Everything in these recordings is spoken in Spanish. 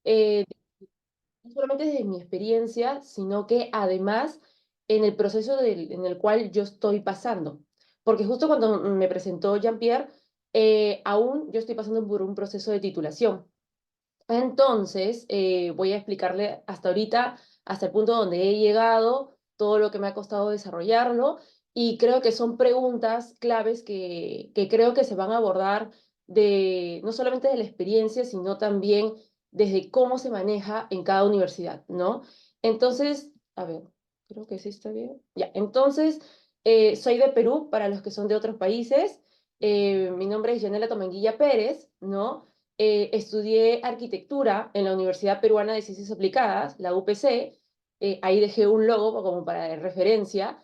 eh, no solamente desde mi experiencia, sino que además en el proceso en el cual yo estoy pasando. Porque justo cuando me presentó Jean-Pierre, aún yo estoy pasando por un proceso de titulación. Entonces, voy a explicarle hasta ahorita, hasta el punto donde he llegado, todo lo que me ha costado desarrollarlo, y creo que son preguntas claves que creo que se van a abordar no solamente de la experiencia, sino también desde cómo se maneja en cada universidad, ¿no? Entonces, a ver, creo que sí está bien. Ya, entonces, soy de Perú, para los que son de otros países. Mi nombre es Yanela Tomanguilla Pérez, ¿no? Estudié arquitectura en la Universidad Peruana de Ciencias Aplicadas, la UPC. Ahí dejé un logo como para referencia.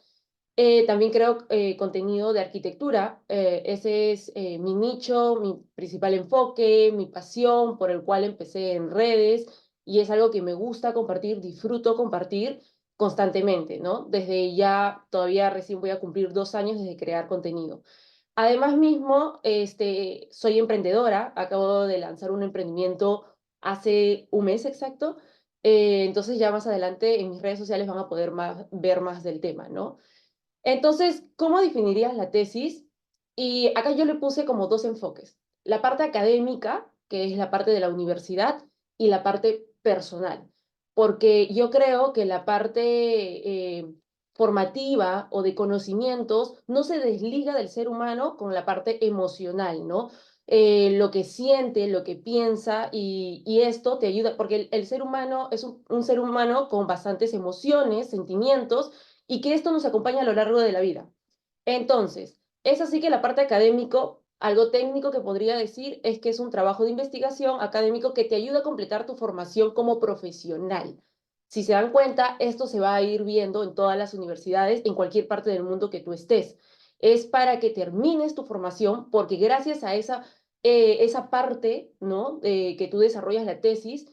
También creo contenido de arquitectura. Ese es mi nicho, mi principal enfoque, mi pasión por el cual empecé en redes y es algo que me gusta compartir, disfruto compartir constantemente, ¿no? Desde ya, todavía recién voy a cumplir 2 años desde crear contenido. Además mismo, soy emprendedora, acabo de lanzar un emprendimiento hace un mes exacto, entonces ya más adelante en mis redes sociales van a poder ver más del tema, ¿no? Entonces, ¿cómo definirías la tesis? Y acá yo le puse como dos enfoques. La parte académica, que es la parte de la universidad, y la parte personal. Porque yo creo que la parte formativa o de conocimientos no se desliga del ser humano con la parte emocional, ¿no? Lo que siente, lo que piensa, y esto te ayuda, porque el ser humano es un ser humano con bastantes emociones, sentimientos, y que esto nos acompaña a lo largo de la vida. Entonces, es así que la parte académico, algo técnico que podría decir es que es un trabajo de investigación académico que te ayuda a completar tu formación como profesional. Si se dan cuenta, esto se va a ir viendo en todas las universidades, en cualquier parte del mundo que tú estés. Es para que termines tu formación, porque gracias a esa parte, ¿no? Que tú desarrollas la tesis,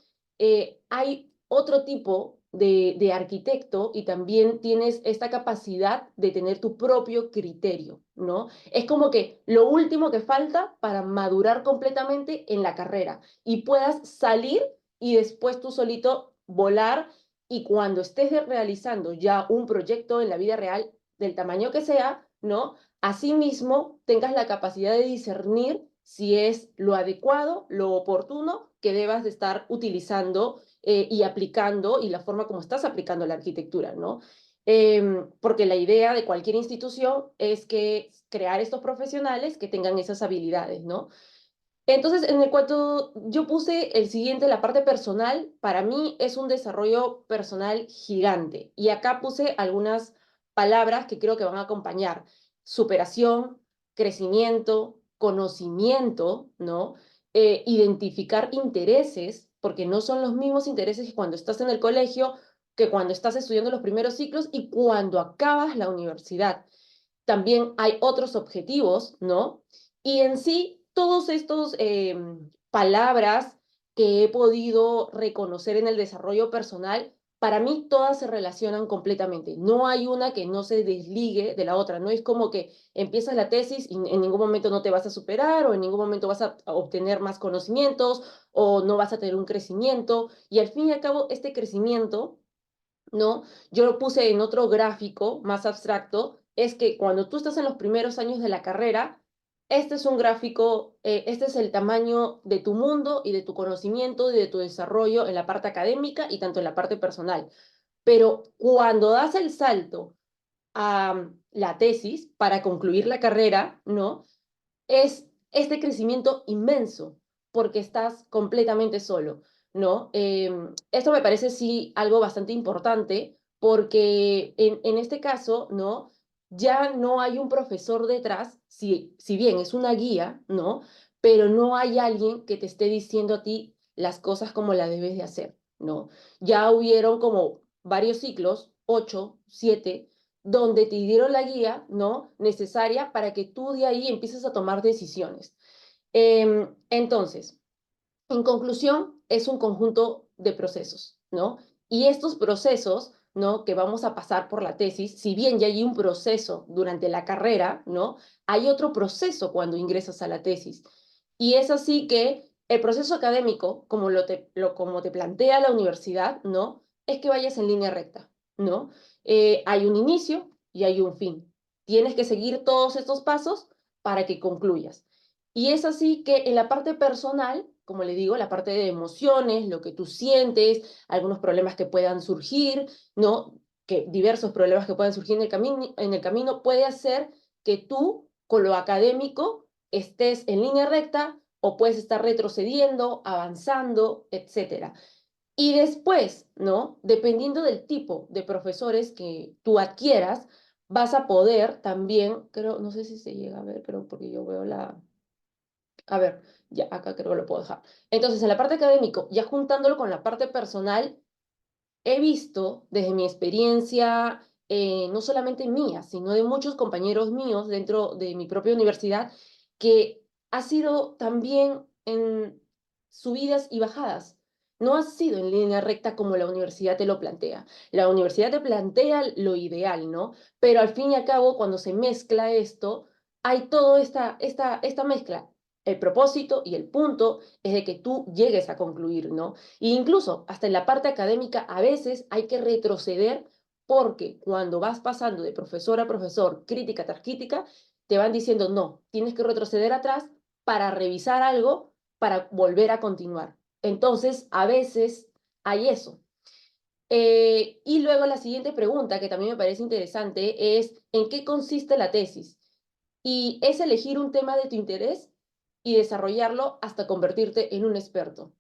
hay otro tipo de arquitecto y también tienes esta capacidad de tener tu propio criterio, ¿no? Es como que lo último que falta para madurar completamente en la carrera y puedas salir y después tú solito volar y cuando estés realizando ya un proyecto en la vida real, del tamaño que sea, ¿no? Asimismo, tengas la capacidad de discernir si es lo adecuado, lo oportuno que debas de estar utilizando y aplicando y la forma como estás aplicando la arquitectura, ¿no? Porque la idea de cualquier institución es que crear estos profesionales que tengan esas habilidades, ¿no? Entonces, en el cual yo puse el siguiente, la parte personal, para mí es un desarrollo personal gigante. Y acá puse algunas palabras que creo que van a acompañar. Superación, crecimiento, conocimiento, ¿no? Identificar intereses, porque no son los mismos intereses que cuando estás en el colegio, que cuando estás estudiando los primeros ciclos y cuando acabas la universidad. También hay otros objetivos, ¿no? Y en sí, todos estos palabras que he podido reconocer en el desarrollo personal, para mí todas se relacionan completamente. No hay una que no se desligue de la otra. No es como que empiezas la tesis y en ningún momento no te vas a superar o en ningún momento vas a obtener más conocimientos o no vas a tener un crecimiento. Y al fin y al cabo, este crecimiento, ¿no? Yo lo puse en otro gráfico más abstracto, es que cuando tú estás en los primeros años de la carrera, este es un gráfico, este es el tamaño de tu mundo y de tu conocimiento y de tu desarrollo en la parte académica y tanto en la parte personal. Pero cuando das el salto a la tesis para concluir la carrera, ¿no? Es este crecimiento inmenso porque estás completamente solo, ¿no? Esto me parece sí algo bastante importante porque en este caso, ¿no? Ya no hay un profesor detrás, si bien es una guía, ¿no? Pero no hay alguien que te esté diciendo a ti las cosas como las debes de hacer, ¿no? Ya hubieron como varios ciclos, 8, 7, donde te dieron la guía, ¿no? Necesaria para que tú de ahí empieces a tomar decisiones. Entonces, en conclusión, es un conjunto de procesos, ¿no? Y estos procesos, ¿no? Que vamos a pasar por la tesis, si bien ya hay un proceso durante la carrera, ¿no? Hay otro proceso cuando ingresas a la tesis. Y es así que El proceso académico, como te plantea la universidad, ¿no? Es que vayas en línea recta, ¿no? Hay un inicio y hay un fin. Tienes que seguir todos estos pasos para que concluyas. Y es así que en la parte personal, como le digo, la parte de emociones, lo que tú sientes, algunos problemas que puedan surgir, ¿no? Que diversos problemas que puedan surgir en el camino puede hacer que tú, con lo académico, estés en línea recta o puedes estar retrocediendo, avanzando, etcétera. Y después, ¿no? Dependiendo del tipo de profesores que tú adquieras, vas a poder también, creo, no sé si se llega a ver, creo, porque yo veo la... A ver, ya acá creo que lo puedo dejar. Entonces, en la parte académico, ya juntándolo con la parte personal, he visto desde mi experiencia, no solamente mía, sino de muchos compañeros míos dentro de mi propia universidad, que ha sido también en subidas y bajadas. No ha sido en línea recta como la universidad te lo plantea. La universidad te plantea lo ideal, ¿no? Pero al fin y al cabo, cuando se mezcla esto, hay toda esta mezcla. El propósito y el punto es de que tú llegues a concluir, ¿no? E incluso hasta en la parte académica a veces hay que retroceder porque cuando vas pasando de profesor a profesor, crítica tras crítica, te van diciendo, no, tienes que retroceder atrás para revisar algo, para volver a continuar. Entonces, a veces hay eso. Y luego la siguiente pregunta, que también me parece interesante, es ¿en qué consiste la tesis? Y es elegir un tema de tu interés y desarrollarlo hasta convertirte en un experto.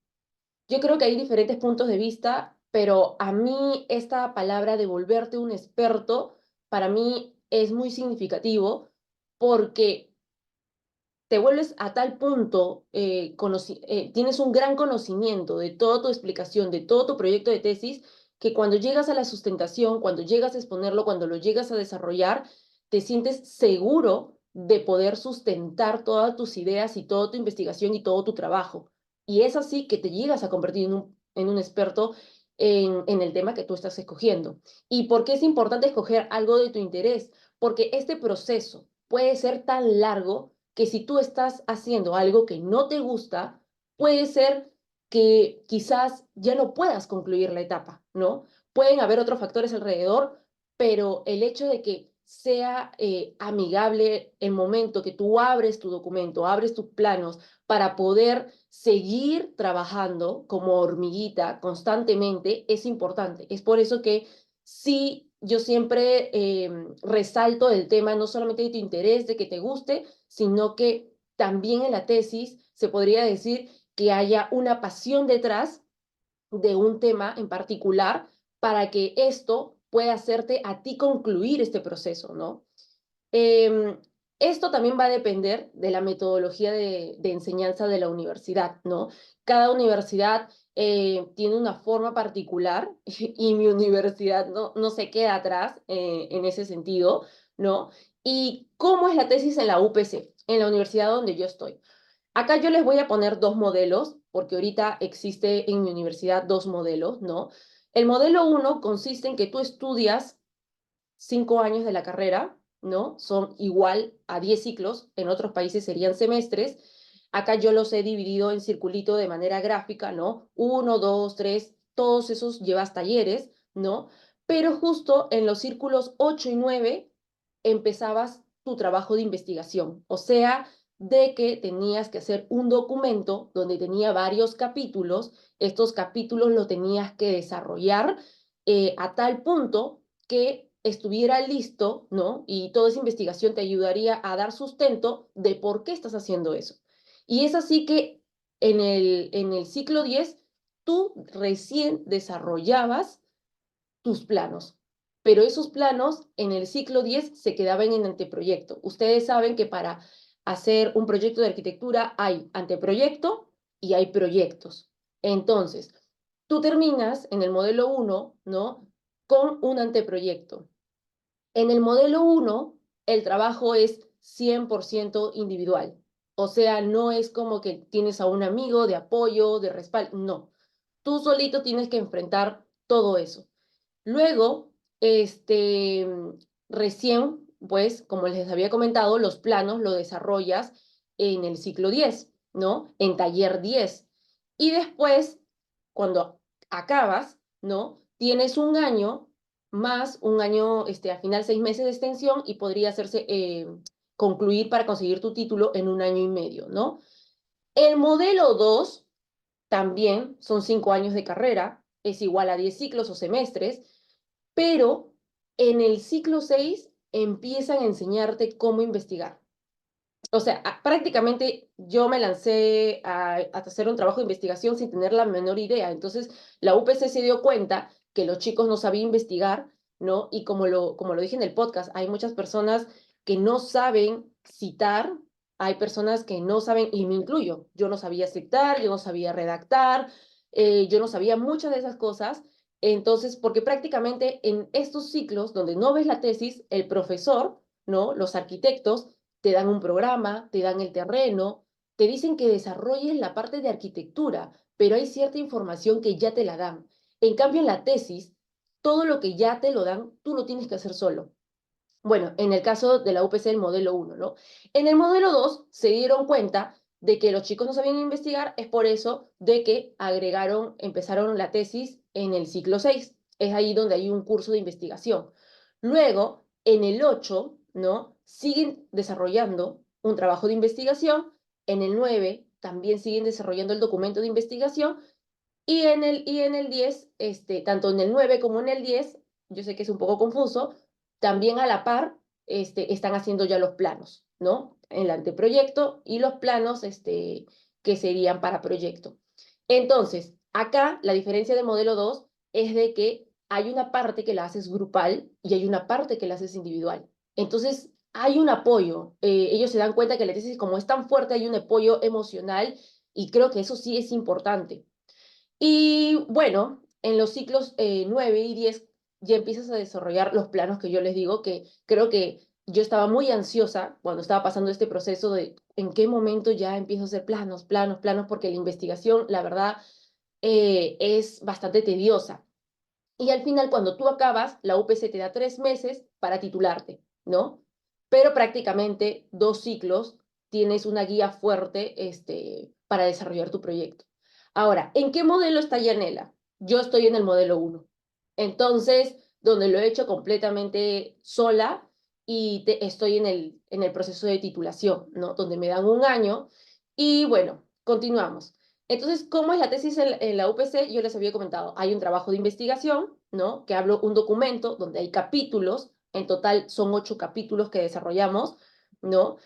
Yo creo que hay diferentes puntos de vista, pero a mí esta palabra de volverte un experto, para mí es muy significativo porque te vuelves a tal punto, tienes un gran conocimiento de toda tu explicación, de todo tu proyecto de tesis, que cuando llegas a la sustentación, cuando llegas a exponerlo, cuando lo llegas a desarrollar, te sientes seguro de poder sustentar todas tus ideas y toda tu investigación y todo tu trabajo. Y es así que te llegas a convertir en un experto en el tema que tú estás escogiendo. ¿Y por qué es importante escoger algo de tu interés? Porque este proceso puede ser tan largo que si tú estás haciendo algo que no te gusta, puede ser que quizás ya no puedas concluir la etapa, ¿no? Pueden haber otros factores alrededor, pero el hecho de que sea amigable el momento que tú abres tu documento, abres tus planos para poder seguir trabajando como hormiguita constantemente es importante. Es por eso que sí, yo siempre resalto el tema no solamente de tu interés, de que te guste, sino que también en la tesis se podría decir que haya una pasión detrás de un tema en particular para que esto pueda hacerte a ti concluir este proceso, ¿no? Eh, Esto también va a depender de la metodología de enseñanza de la universidad, ¿no? Cada universidad tiene una forma particular y mi universidad no se queda atrás en ese sentido, ¿no? ¿Y cómo es la tesis en la UPC, en la universidad donde yo estoy? Acá yo les voy a poner dos modelos, porque ahorita existe en mi universidad dos modelos, ¿no? El modelo uno consiste en que tú estudias 5 años de la carrera, ¿no? Son igual a 10 ciclos, en otros países serían semestres. Acá yo los he dividido en circulito de manera gráfica, ¿no? Uno, dos, tres, todos esos llevas talleres, ¿no? Pero justo en los círculos 8 y 9 empezabas tu trabajo de investigación, o sea, de que tenías que hacer un documento donde tenía varios capítulos, estos capítulos lo tenías que desarrollar a tal punto que estuviera listo, ¿no? Y toda esa investigación te ayudaría a dar sustento de por qué estás haciendo eso. Y es así que en el ciclo 10 tú recién desarrollabas tus planos, pero esos planos en el ciclo 10 se quedaban en anteproyecto. Ustedes saben que para hacer un proyecto de arquitectura hay anteproyecto y hay proyectos. Entonces, tú terminas en el modelo uno, ¿no? Con un anteproyecto. En el modelo uno el trabajo es 100% individual. O sea, no es como que tienes a un amigo de apoyo, de respaldo, no. Tú solito tienes que enfrentar todo eso. Luego, recién, pues, como les había comentado, los planos lo desarrollas en el ciclo 10, ¿no? En taller 10. Y después, cuando acabas, ¿no? Tienes un año más un año, al final 6 meses de extensión y podría hacerse, concluir para conseguir tu título en un año y medio, ¿no? El modelo 2 también son 5 años de carrera, es igual a 10 ciclos o semestres, pero en el ciclo 6 empiezan a enseñarte cómo investigar. O sea, prácticamente yo me lancé a hacer un trabajo de investigación sin tener la menor idea. Entonces, la UPC se dio cuenta que los chicos no sabían investigar, ¿no? Y como lo dije en el podcast, hay muchas personas que no saben citar, hay personas que no saben, y me incluyo, yo no sabía citar, yo no sabía redactar, yo no sabía muchas de esas cosas. Entonces, porque prácticamente en estos ciclos donde no ves la tesis, el profesor, ¿no? Los arquitectos te dan un programa, te dan el terreno, te dicen que desarrolles la parte de arquitectura, pero hay cierta información que ya te la dan. En cambio, en la tesis, todo lo que ya te lo dan, tú lo tienes que hacer solo. Bueno, en el caso de la UPC, el modelo 1, ¿no? En el modelo 2 se dieron cuenta de que los chicos no sabían investigar, es por eso de que empezaron la tesis en el ciclo 6. Es ahí donde hay un curso de investigación. Luego, en el 8, ¿no? Siguen desarrollando un trabajo de investigación. En el 9 también siguen desarrollando el documento de investigación. Y en el 10, tanto en el 9 como en el 10, yo sé que es un poco confuso, también a la par están haciendo ya los planos, ¿no? El anteproyecto y los planos que serían para proyecto. Entonces, acá la diferencia del modelo 2 es de que hay una parte que la haces grupal y hay una parte que la haces individual. Entonces, hay un apoyo. Ellos se dan cuenta que la tesis, como es tan fuerte, hay un apoyo emocional y creo que eso sí es importante. Y bueno, en los ciclos 9 y 10 ya empiezas a desarrollar los planos que yo les digo, que creo que yo estaba muy ansiosa cuando estaba pasando este proceso de en qué momento ya empiezo a hacer planos, planos, planos, porque la investigación, la verdad, es bastante tediosa. Y al final, cuando tú acabas, la UPC te da 3 meses para titularte, ¿no? Pero prácticamente 2 ciclos tienes una guía fuerte para desarrollar tu proyecto. Ahora, ¿en qué modelo está Yanela? Yo estoy en el modelo 1. Entonces, donde lo he hecho completamente sola y estoy en el proceso de titulación, ¿no? Donde me dan un año. Y bueno, continuamos. Entonces, ¿cómo es la tesis en la UPC? Yo les había comentado, hay un trabajo de investigación, ¿no? Que hablo un documento donde hay capítulos, en total son 8 capítulos que desarrollamos, ¿no?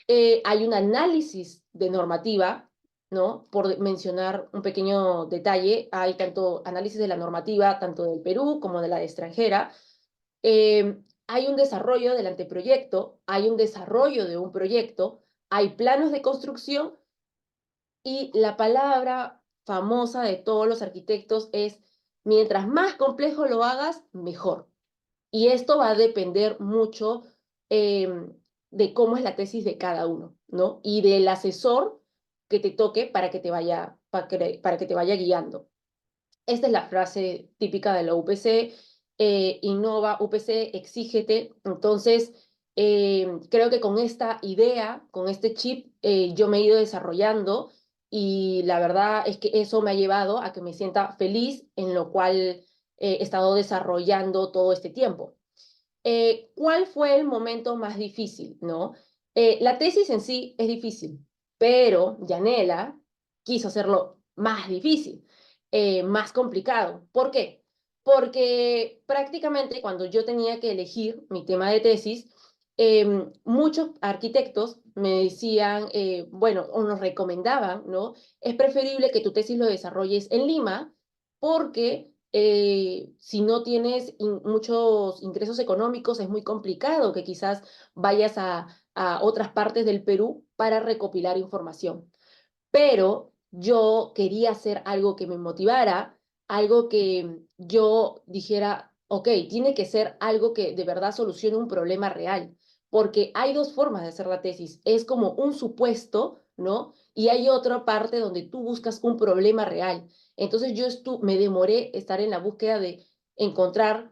Hay un análisis de normativa, ¿no? Por mencionar un pequeño detalle, hay tanto análisis de la normativa, tanto del Perú como de la extranjera. Hay un desarrollo del anteproyecto, hay un desarrollo de un proyecto, hay planos de construcción y la palabra famosa de todos los arquitectos es, mientras más complejo lo hagas, mejor. Y esto va a depender mucho eh, de cómo es la tesis de cada uno, ¿no? Y del asesor que te toque para que te vaya guiando. Esta es la frase típica de la UPC, innova, UPC, exígete. Entonces, creo que con esta idea, con este chip, yo me he ido desarrollando y la verdad es que eso me ha llevado a que me sienta feliz en lo cual he estado desarrollando todo este tiempo. ¿Cuál fue el momento más difícil, no? La tesis en sí es difícil, pero Yanela quiso hacerlo más difícil, más complicado. ¿Por qué? Porque prácticamente cuando yo tenía que elegir mi tema de tesis, muchos arquitectos me decían, bueno, o nos recomendaban, ¿no? Es preferible que tu tesis lo desarrolles en Lima porque si no tienes muchos ingresos económicos, es muy complicado que quizás vayas a otras partes del Perú para recopilar información. Pero yo quería hacer algo que me motivara, algo que yo dijera, ok, tiene que ser algo que de verdad solucione un problema real, porque hay dos formas de hacer la tesis. Es como un supuesto, ¿no? Y hay otra parte donde tú buscas un problema real. Entonces me demoré estar en la búsqueda de encontrar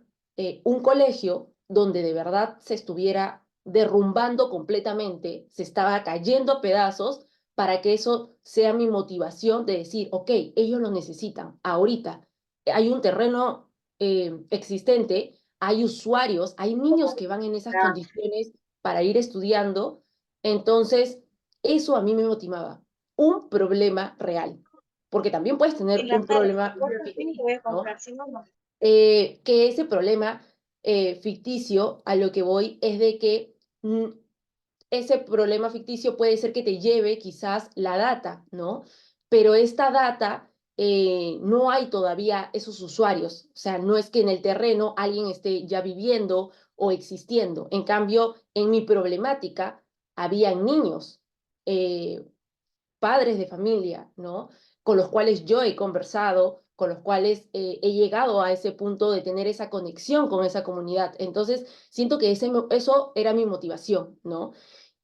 un colegio donde de verdad se estuviera derrumbando completamente, se estaba cayendo a pedazos para que eso sea mi motivación de decir, ok, ellos lo necesitan ahorita. Hay un terreno existente, hay usuarios, hay niños que van en esas condiciones para ir estudiando, entonces eso a mí me motivaba. Un problema real, porque también puedes tener un problema ficticio, ¿no? Que ese problema ficticio, a lo que voy, es de que ese problema ficticio puede ser que te lleve quizás la data, ¿no? Pero esta data no hay todavía esos usuarios, o sea, no es que en el terreno alguien esté ya viviendo o existiendo. En cambio, en mi problemática había niños, eh, padres de familia, ¿no? Con los cuales yo he conversado, con los cuales he llegado a ese punto de tener esa conexión con esa comunidad. Entonces, siento que eso era mi motivación, ¿no?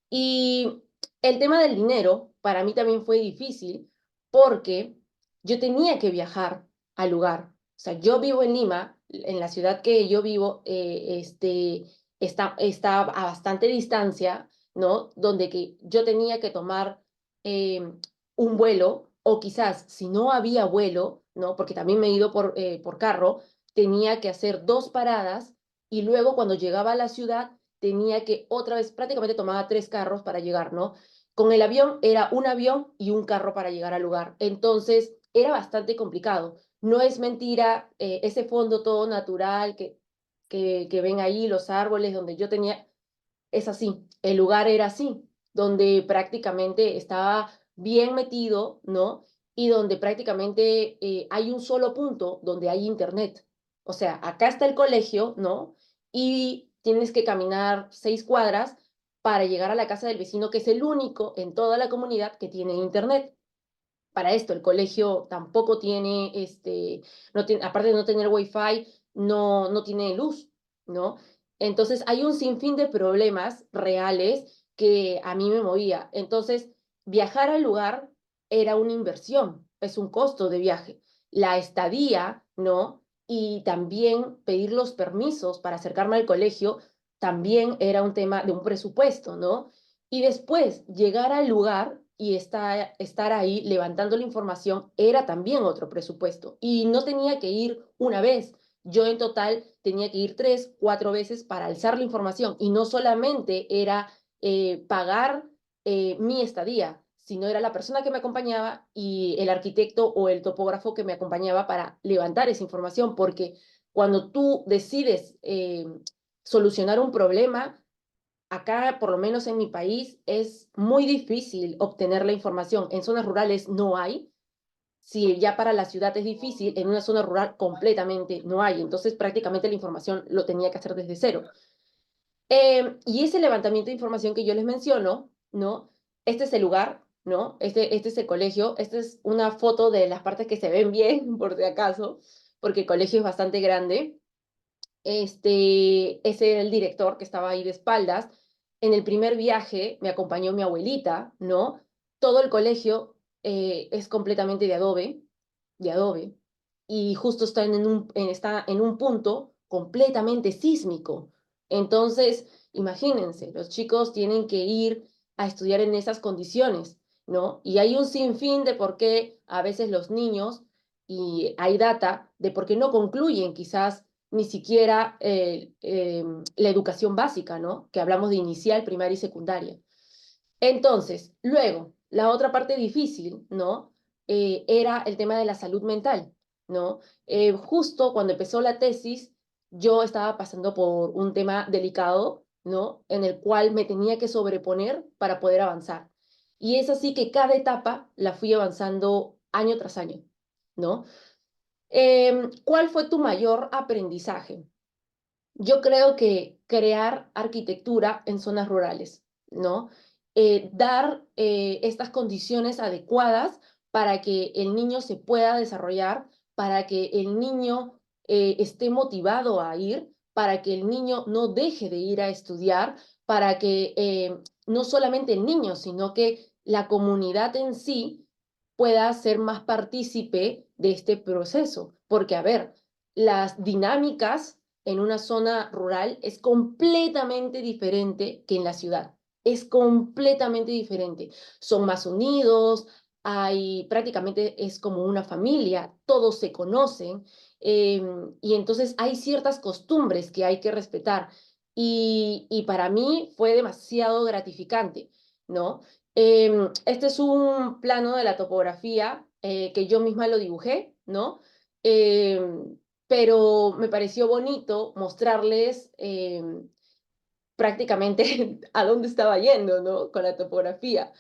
Y el tema del dinero para mí también fue difícil porque yo tenía que viajar al lugar. O sea, yo vivo en Lima, en la ciudad que yo vivo, está a bastante distancia, ¿no? Donde que yo tenía que tomar eh, un vuelo o quizás si no había vuelo, ¿no? Porque también me he ido por carro, tenía que hacer dos paradas y luego cuando llegaba a la ciudad tenía que otra vez, prácticamente tomaba tres carros para llegar, ¿no? Con el avión era un avión y un carro para llegar al lugar. Entonces era bastante complicado. No es mentira, ese fondo todo natural que ven ahí, los árboles donde yo tenía, es así. El lugar era así, donde prácticamente estaba bien metido, ¿no? Y donde prácticamente hay un solo punto donde hay internet. O sea, acá está el colegio, ¿no? Y tienes que caminar 6 cuadras para llegar a la casa del vecino, que es el único en toda la comunidad que tiene internet. Para esto, el colegio tampoco tiene, no tiene, aparte de no tener wifi, no tiene luz, ¿no? Entonces hay un sinfín de problemas reales que a mí me movía. Entonces, viajar al lugar era una inversión, es un costo de viaje. La estadía, ¿no? Y también pedir los permisos para acercarme al colegio también era un tema de un presupuesto, ¿no? Y después llegar al lugar y estar ahí levantando la información era también otro presupuesto. Y no tenía que ir una vez. Yo en total tenía que ir 3, 4 veces para alzar la información. Y no solamente era pagar mi estadía, sino era la persona que me acompañaba y el arquitecto o el topógrafo que me acompañaba para levantar esa información. Porque cuando tú decides solucionar un problema, acá, por lo menos en mi país, es muy difícil obtener la información. En zonas rurales no hay. Si ya para la ciudad es difícil, en una zona rural completamente no hay. Entonces, prácticamente la información lo tenía que hacer desde cero. Y ese levantamiento de información que yo les menciono, ¿no? Este es el lugar, ¿no? Este es el colegio. Esta es una foto de las partes que se ven bien, por si acaso, porque el colegio es bastante grande. Ese era el director que estaba ahí de espaldas. En el primer viaje me acompañó mi abuelita, ¿no? Todo el colegio es completamente de adobe, y justo está en un punto completamente sísmico. Entonces, imagínense, los chicos tienen que ir a estudiar en esas condiciones, ¿no? Y hay un sinfín de por qué a veces los niños, y hay data de por qué no concluyen quizás ni siquiera la educación básica, ¿no? Que hablamos de inicial, primaria y secundaria. Entonces, luego, la otra parte difícil, ¿no? Era el tema de la salud mental, ¿no? Justo cuando empezó la tesis, yo estaba pasando por un tema delicado, ¿no? En el cual me tenía que sobreponer para poder avanzar. Y es así que cada etapa la fui avanzando año tras año, ¿no? ¿Cuál fue tu mayor aprendizaje? Yo creo que crear arquitectura en zonas rurales, ¿no? Dar estas condiciones adecuadas para que el niño se pueda desarrollar, para que el niño esté motivado a ir, para que el niño no deje de ir a estudiar, para que no solamente el niño, sino que la comunidad en sí pueda ser más partícipe de este proceso. Porque, a ver, las dinámicas en una zona rural es completamente diferente que en la ciudad. es completamente diferente. Son más unidos, prácticamente es como una familia, todos se conocen, y entonces hay ciertas costumbres que hay que respetar. Y para mí fue demasiado gratificante, ¿no? Este es un plano de la topografía que yo misma lo dibujé, ¿no? Pero me pareció bonito mostrarles prácticamente a dónde estaba yendo, ¿no? Con la topografía.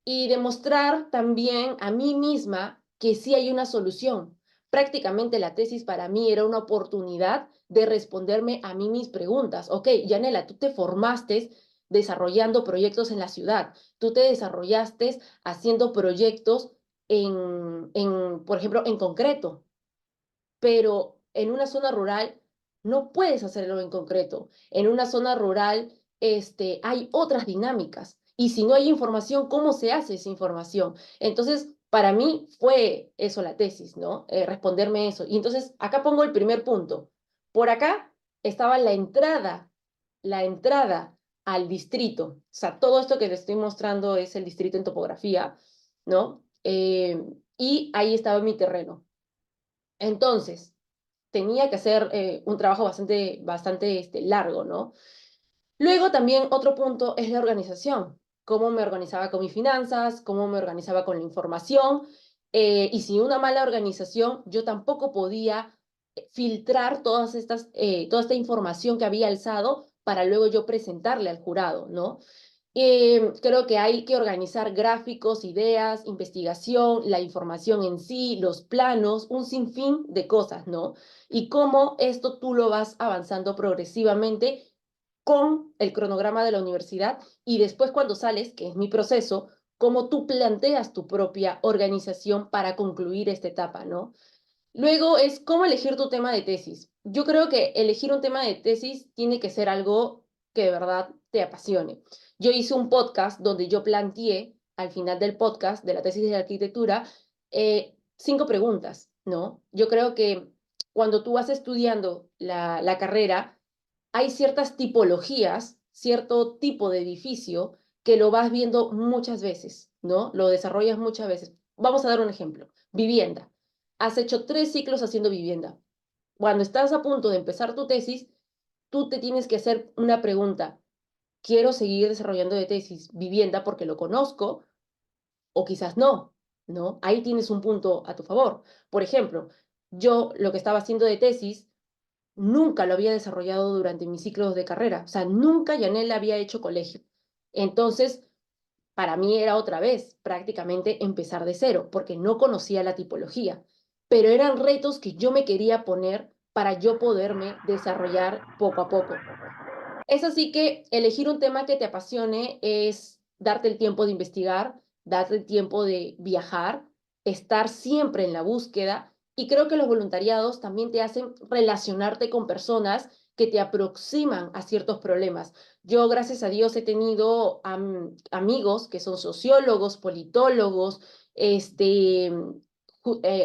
Y demostrar también a mí misma que sí hay una solución. Prácticamente la tesis para mí era una oportunidad de responderme a mí mis preguntas. Ok, Yanela, tú te formaste desarrollando proyectos en la ciudad, tú te desarrollaste haciendo proyectos por ejemplo, en concreto, pero en una zona rural no puedes hacerlo en concreto. En una zona rural hay otras dinámicas. Y si no hay información, ¿cómo se hace esa información? Entonces, para mí fue eso la tesis, ¿no? Responderme eso. Y entonces, acá pongo el primer punto. Por acá estaba la entrada al distrito. O sea, todo esto que les estoy mostrando es el distrito en topografía, ¿no? Y ahí estaba mi terreno. Entonces, tenía que hacer un trabajo bastante largo, ¿no? Luego también otro punto es la organización, cómo me organizaba con mis finanzas, cómo me organizaba con la información, y sin una mala organización yo tampoco podía filtrar toda esta información que había alzado para luego yo presentarle al jurado, ¿no? Creo que hay que organizar gráficos, ideas, investigación, la información en sí, los planos, un sinfín de cosas, ¿no? Y cómo esto tú lo vas avanzando progresivamente con el cronograma de la universidad y después cuando sales, que es mi proceso, cómo tú planteas tu propia organización para concluir esta etapa, ¿no? Luego es cómo elegir tu tema de tesis. Yo creo que elegir un tema de tesis tiene que ser algo que de verdad te apasione. Yo hice un podcast donde yo planteé, al final del podcast de la tesis de arquitectura, 5 preguntas, ¿no? Yo creo que cuando tú vas estudiando la carrera, hay ciertas tipologías, cierto tipo de edificio que lo vas viendo muchas veces, ¿no? Lo desarrollas muchas veces. Vamos a dar un ejemplo. Vivienda. Has hecho 3 ciclos haciendo vivienda. Cuando estás a punto de empezar tu tesis, tú te tienes que hacer una pregunta. ¿Quiero seguir desarrollando de tesis vivienda porque lo conozco o quizás no? ¿No? Ahí tienes un punto a tu favor. Por ejemplo, yo lo que estaba haciendo de tesis nunca lo había desarrollado durante mis ciclos de carrera. O sea, nunca Yanela había hecho colegio. Entonces, para mí era otra vez prácticamente empezar de cero, porque no conocía la tipología. Pero eran retos que yo me quería poner para yo poderme desarrollar poco a poco. Es así que elegir un tema que te apasione es darte el tiempo de investigar, darte el tiempo de viajar, estar siempre en la búsqueda y creo que los voluntariados también te hacen relacionarte con personas que te aproximan a ciertos problemas. Yo, gracias a Dios, he tenido amigos que son sociólogos, politólogos,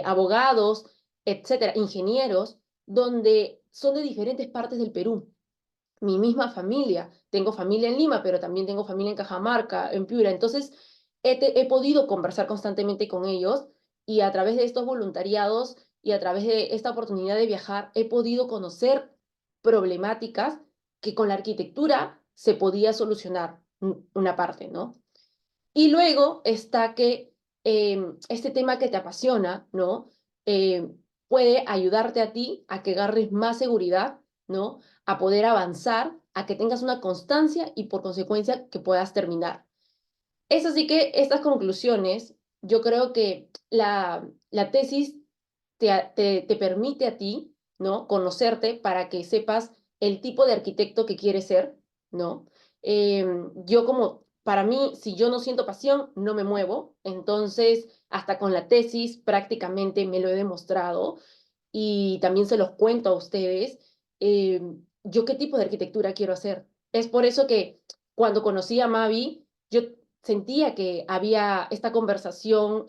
abogados, etcétera, ingenieros, donde son de diferentes partes del Perú mi misma familia. Tengo familia en Lima, pero también tengo familia en Cajamarca, en Piura. Entonces, he podido conversar constantemente con ellos y a través de estos voluntariados y a través de esta oportunidad de viajar, he podido conocer problemáticas que con la arquitectura se podía solucionar una parte, ¿no? Y luego está que este tema que te apasiona, ¿no? Eh, puede ayudarte a ti a que agarres más seguridad, ¿no? A poder avanzar, a que tengas una constancia y por consecuencia que puedas terminar. Es así que estas conclusiones, yo creo que la tesis te permite a ti, ¿no? Conocerte para que sepas el tipo de arquitecto que quieres ser, ¿no? Yo como, para mí, si yo no siento pasión, no me muevo. Entonces, hasta con la tesis prácticamente me lo he demostrado y también se los cuento a ustedes. eh, yo qué tipo de arquitectura quiero hacer. Es por eso que cuando conocí a Mavi, yo sentía que había esta conversación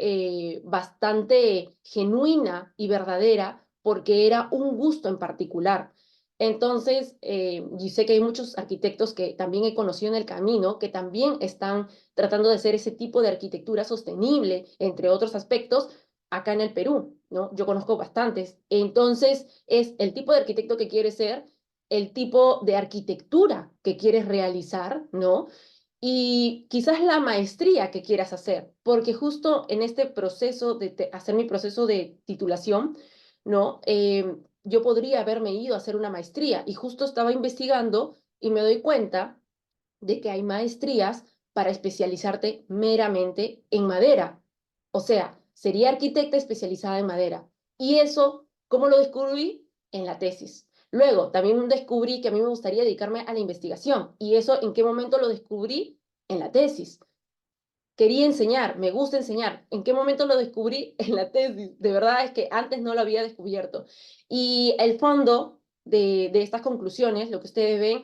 bastante genuina y verdadera porque era un gusto en particular. Entonces, y sé que hay muchos arquitectos que también he conocido en el camino, que también están tratando de hacer ese tipo de arquitectura sostenible, entre otros aspectos, acá en el Perú, ¿no? Yo conozco bastantes. Entonces, es el tipo de arquitecto que quieres ser, el tipo de arquitectura que quieres realizar, ¿no? Y quizás la maestría que quieras hacer, porque justo en este proceso de hacer mi proceso de titulación, ¿no? Yo podría haberme ido a hacer una maestría y justo estaba investigando y me doy cuenta de que hay maestrías para especializarte meramente en madera. O sea, sería arquitecta especializada en madera. Y eso, ¿cómo lo descubrí? En la tesis. Luego, también descubrí que a mí me gustaría dedicarme a la investigación. ¿Y eso en qué momento lo descubrí? En la tesis. Quería enseñar, me gusta enseñar. ¿En qué momento lo descubrí? En la tesis. De verdad es que antes no lo había descubierto. Y el fondo de estas conclusiones, lo que ustedes ven,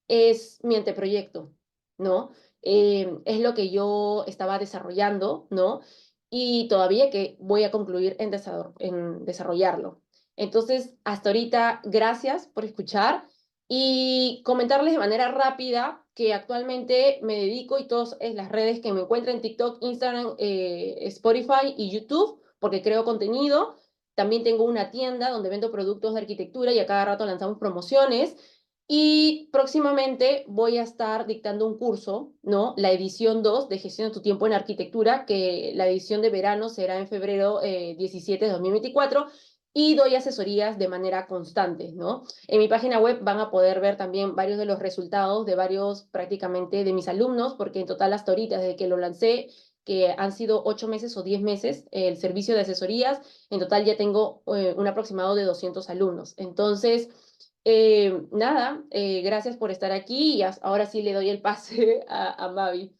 es mi anteproyecto, ¿no? Es lo que yo estaba desarrollando, ¿no? Y todavía que voy a concluir en desarrollarlo. Entonces, hasta ahorita, gracias por escuchar y comentarles de manera rápida que actualmente me dedico y todas las redes que me encuentran, TikTok, Instagram, Spotify y YouTube, porque creo contenido. También tengo una tienda donde vendo productos de arquitectura y a cada rato lanzamos promociones. Y próximamente voy a estar dictando un curso, ¿no? La edición 2 de Gestión de tu tiempo en arquitectura, que la edición de verano será en febrero 17 de 2024 y doy asesorías de manera constante, ¿no? En mi página web van a poder ver también varios de los resultados de varios prácticamente de mis alumnos, porque en total hasta ahorita, desde que lo lancé, que han sido 8 meses o 10 meses, el servicio de asesorías, en total ya tengo un aproximado de 200 alumnos. Entonces, nada, gracias por estar aquí y ahora sí le doy el pase a Mavi.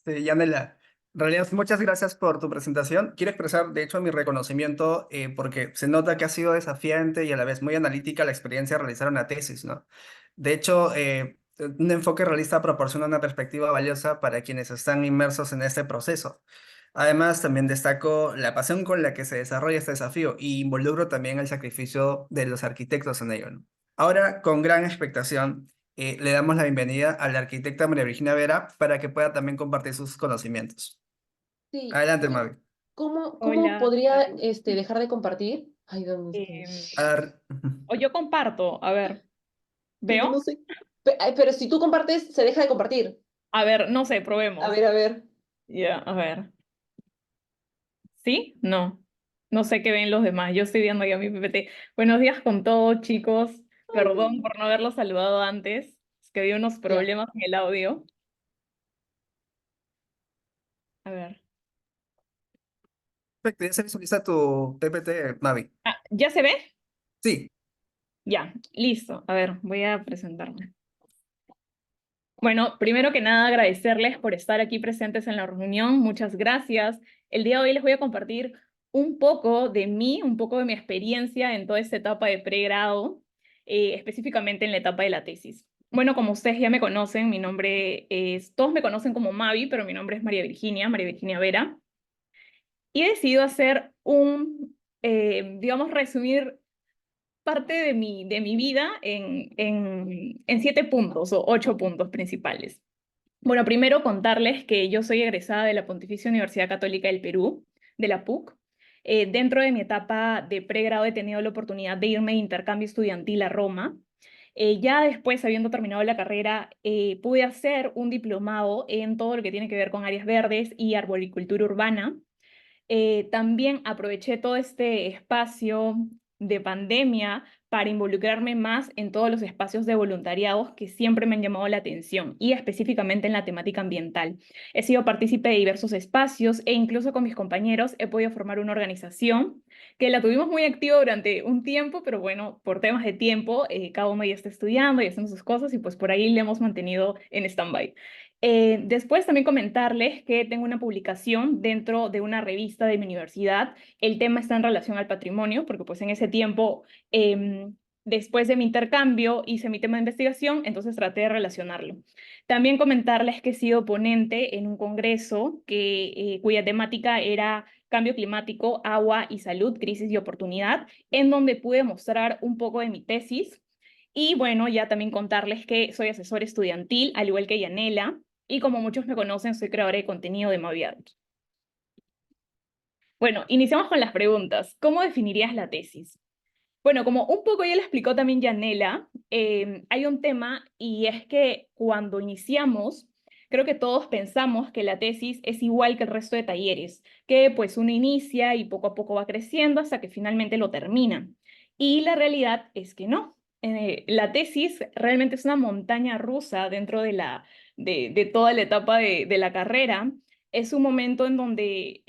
Yanela, en realidad muchas gracias por tu presentación. Quiero expresar, de hecho, mi reconocimiento porque se nota que ha sido desafiante y a la vez muy analítica la experiencia de realizar una tesis, ¿no? De hecho, un enfoque realista proporciona una perspectiva valiosa para quienes están inmersos en este proceso. Además, también destaco la pasión con la que se desarrolla este desafío y involucro también el sacrificio de los arquitectos en ello, ¿no? Ahora, con gran expectación le damos la bienvenida a la arquitecta María Virginia Vera para que pueda también compartir sus conocimientos. Sí, Adelante, ¿y Mavi. cómo Hola, podría David. dejar de compartir? Ay, ¿dónde estoy? Ujú. O yo comparto, a ver, Pero no ¿veo? sé. Pero si tú compartes, se deja de compartir. A ver, no sé, A probemos. ver, a ver. Ya, a ver. ¿Sí? No. No sé qué ven los demás. Yo estoy viendo ya mi PPT. Buenos días con todos, chicos. Perdón por no haberlos saludado antes. Es que había unos Ya. problemas en el audio. A ver. Perfecto, ya se visualiza tu PPT, Mavi. Ah, ¿ya se ve? Sí, Ya, listo. A ver, voy a presentarme. Bueno, primero que nada, agradecerles por estar aquí presentes en la reunión. Muchas gracias. El día de hoy les voy a compartir un poco de mí, un poco de mi experiencia en toda esta etapa de pregrado, específicamente en la etapa de la tesis. Bueno, como ustedes ya me conocen, mi nombre es, todos me conocen como Mavi, pero mi nombre es María Virginia Vera. Y he decidido hacer digamos, resumir parte de mi vida en 7 puntos o 8 puntos principales. Bueno, primero contarles que yo soy egresada de la Pontificia Universidad Católica del Perú, de la PUC. Dentro de mi etapa de pregrado he tenido la oportunidad de irme de intercambio estudiantil a Roma. Ya después, habiendo terminado la carrera, pude hacer un diplomado en todo lo que tiene que ver con áreas verdes y arboricultura urbana. También aproveché todo este espacio de pandemia para involucrarme más en todos los espacios de voluntariados que siempre me han llamado la atención y específicamente en la temática ambiental. He sido partícipe de diversos espacios e incluso con mis compañeros he podido formar una organización que la tuvimos muy activa durante un tiempo, pero bueno, por temas de tiempo, cada uno ya está estudiando y haciendo sus cosas y pues por ahí le hemos mantenido en stand-by. Después también comentarles que tengo una publicación dentro de una revista de mi universidad. El tema está en relación al patrimonio, porque pues en ese tiempo, después de mi intercambio, hice mi tema de investigación, entonces traté de relacionarlo. También comentarles que he sido ponente en un congreso cuya temática era Cambio climático, agua y salud, crisis y oportunidad, en donde pude mostrar un poco de mi tesis. Y bueno, ya también contarles que soy asesor estudiantil, al igual que Yanela, y como muchos me conocen, soy creadora de contenido de Moviart. Bueno, iniciamos con las preguntas. ¿Cómo definirías la tesis? Bueno, como un poco ya le explicó también Yanela, hay un tema y es que cuando iniciamos, creo que todos pensamos que la tesis es igual que el resto de talleres, que pues uno inicia y poco a poco va creciendo hasta que finalmente lo termina. Y la realidad es que no. La tesis realmente es una montaña rusa dentro de toda la etapa de la carrera. Es un momento en donde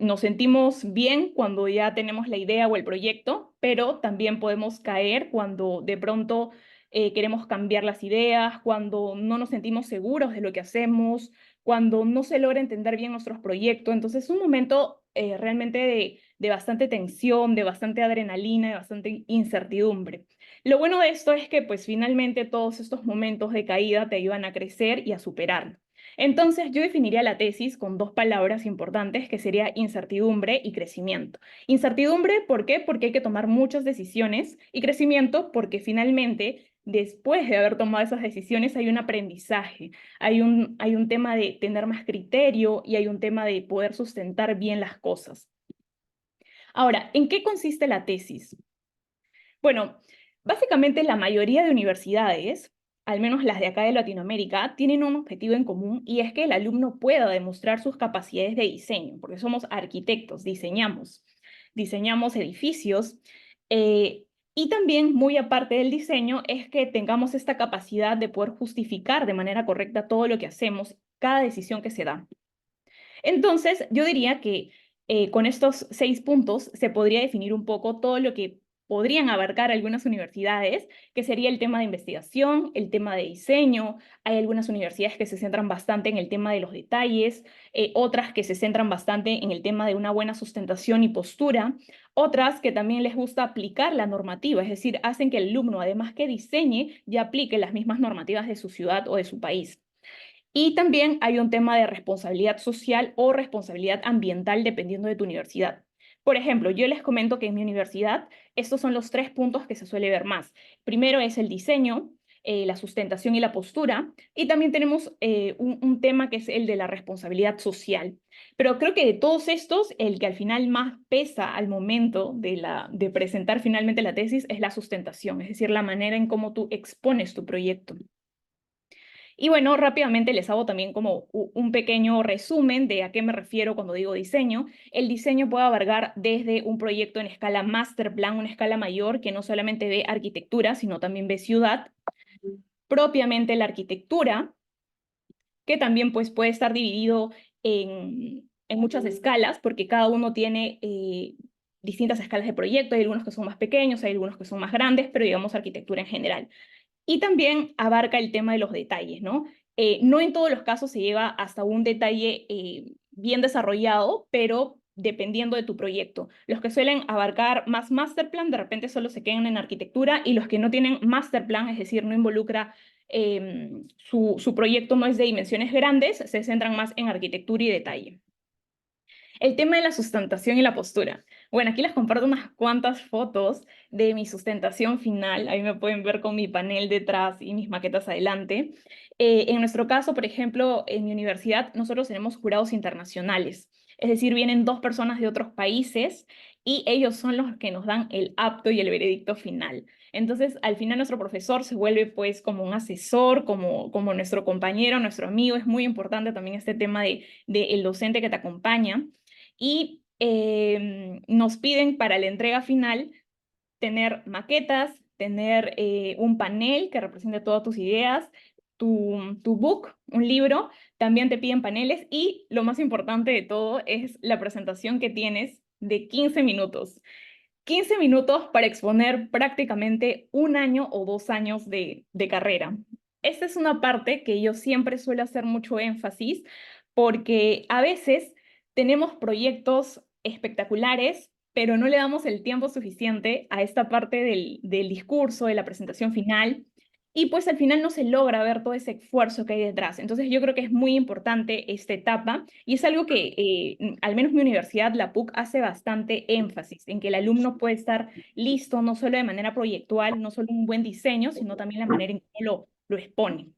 nos sentimos bien cuando ya tenemos la idea o el proyecto, pero también podemos caer cuando de pronto queremos cambiar las ideas, cuando no nos sentimos seguros de lo que hacemos, cuando no se logra entender bien nuestros proyectos. Entonces es un momento realmente de bastante tensión, de bastante adrenalina, de bastante incertidumbre. Lo bueno de esto es que pues finalmente todos estos momentos de caída te ayudan a crecer y a superar. Entonces, yo definiría la tesis con dos palabras importantes, que sería incertidumbre y crecimiento. Incertidumbre, ¿por qué? Porque hay que tomar muchas decisiones, y crecimiento porque finalmente, después de haber tomado esas decisiones, hay un aprendizaje, hay un tema de tener más criterio y hay un tema de poder sustentar bien las cosas. Ahora, ¿en qué consiste la tesis? Bueno, básicamente la mayoría de universidades, al menos las de acá de Latinoamérica, tienen un objetivo en común y es que el alumno pueda demostrar sus capacidades de diseño, porque somos arquitectos, diseñamos edificios, y también muy aparte del diseño es que tengamos esta capacidad de poder justificar de manera correcta todo lo que hacemos, cada decisión que se da. Entonces, yo diría que con estos 6 puntos se podría definir un poco todo lo que podrían abarcar algunas universidades, que sería el tema de investigación, el tema de diseño. Hay algunas universidades que se centran bastante en el tema de los detalles, otras que se centran bastante en el tema de una buena sustentación y postura, otras que también les gusta aplicar la normativa, es decir, hacen que el alumno, además que diseñe, ya aplique las mismas normativas de su ciudad o de su país. Y también hay un tema de responsabilidad social o responsabilidad ambiental dependiendo de tu universidad. Por ejemplo, yo les comento que en mi universidad estos son los 3 puntos que se suele ver más. Primero es el diseño, la sustentación y la postura, y también tenemos un tema que es el de la responsabilidad social. Pero creo que de todos estos, el que al final más pesa al momento de presentar finalmente la tesis es la sustentación, es decir, la manera en cómo tú expones tu proyecto. Y bueno, rápidamente les hago también como un pequeño resumen de a qué me refiero cuando digo diseño. El diseño puede abarcar desde un proyecto en escala master plan, una escala mayor, que no solamente ve arquitectura, sino también ve ciudad. Propiamente la arquitectura, que también pues, puede estar dividido en muchas escalas, porque cada uno tiene distintas escalas de proyecto. Hay algunos que son más pequeños, hay algunos que son más grandes, pero digamos arquitectura en general. Y también abarca el tema de los detalles, ¿no? No en todos los casos se lleva hasta un detalle bien desarrollado, pero dependiendo de tu proyecto. Los que suelen abarcar más master plan, de repente solo se quedan en arquitectura, y los que no tienen master plan, es decir, no involucra, su proyecto no es de dimensiones grandes, se centran más en arquitectura y detalle. El tema de la sustentación y la postura. Bueno, aquí les comparto unas cuantas fotos de mi sustentación final. Ahí me pueden ver con mi panel detrás y mis maquetas adelante. En nuestro caso, por ejemplo, en mi universidad, nosotros tenemos jurados internacionales. Es decir, vienen 2 personas de otros países y ellos son los que nos dan el apto y el veredicto final. Entonces, al final nuestro profesor se vuelve pues como un asesor, como nuestro compañero, nuestro amigo. Es muy importante también este tema de el docente que te acompaña. Y nos piden para la entrega final tener maquetas, tener un panel que represente todas tus ideas, tu book, un libro. También te piden paneles y lo más importante de todo es la presentación que tienes de 15 minutos. 15 minutos para exponer prácticamente 1 año o 2 años de carrera. Esta es una parte que yo siempre suelo hacer mucho énfasis, porque a veces tenemos proyectos espectaculares, pero no le damos el tiempo suficiente a esta parte del discurso, de la presentación final. y pues al final no se logra ver todo ese esfuerzo que hay detrás. Entonces yo creo que es muy importante esta etapa y es algo que al menos mi universidad, la PUC, hace bastante énfasis en que el alumno puede estar listo no solo de manera proyectual, no solo un buen diseño, sino también la manera en que lo expone.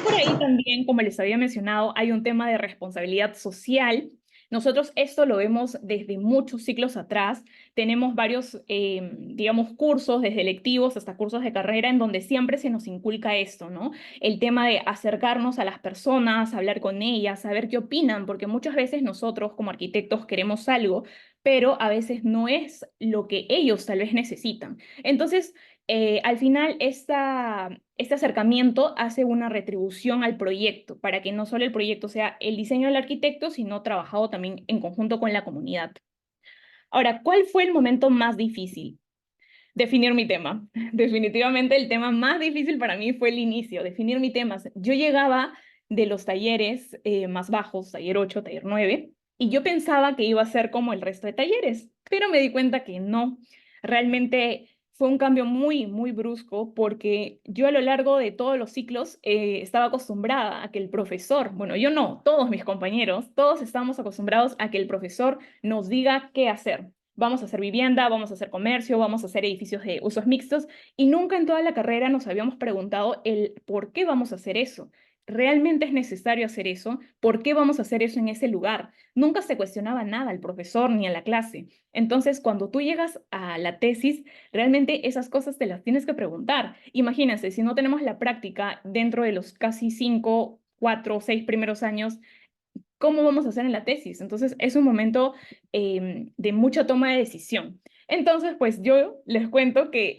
Por ahí también, como les había mencionado, hay un tema de responsabilidad social. Nosotros esto lo vemos desde muchos ciclos atrás. Tenemos varios, digamos, cursos, desde electivos hasta cursos de carrera, en donde siempre se nos inculca esto, ¿no? El tema de acercarnos a las personas, hablar con ellas, saber qué opinan, porque muchas veces nosotros como arquitectos queremos algo, pero a veces no es lo que ellos tal vez necesitan. Entonces, al final, este acercamiento hace una retribución al proyecto, para que no solo el proyecto sea el diseño del arquitecto, sino trabajado también en conjunto con la comunidad. Ahora, ¿cuál fue el momento más difícil? Definir mi tema. Definitivamente el tema más difícil para mí fue el inicio, definir mi tema. Yo llegaba de los talleres más bajos, taller 8, taller 9, y yo pensaba que iba a ser como el resto de talleres, pero me di cuenta que no. Realmente fue un cambio muy, muy brusco porque yo a lo largo de todos los ciclos estaba acostumbrada a que el profesor, bueno, yo no, todos mis compañeros, todos estábamos acostumbrados a que el profesor nos diga qué hacer. Vamos a hacer vivienda, vamos a hacer comercio, vamos a hacer edificios de usos mixtos, y nunca en toda la carrera nos habíamos preguntado el por qué vamos a hacer eso. ¿Realmente es necesario hacer eso? ¿Por qué vamos a hacer eso en ese lugar? Nunca se cuestionaba nada al profesor ni a la clase. Entonces, cuando tú llegas a la tesis, realmente esas cosas te las tienes que preguntar. Imagínense, si no tenemos la práctica dentro de los casi 5, 4, 6 primeros años, ¿cómo vamos a hacer en la tesis? Entonces es un momento de mucha toma de decisión. Entonces, pues yo les cuento que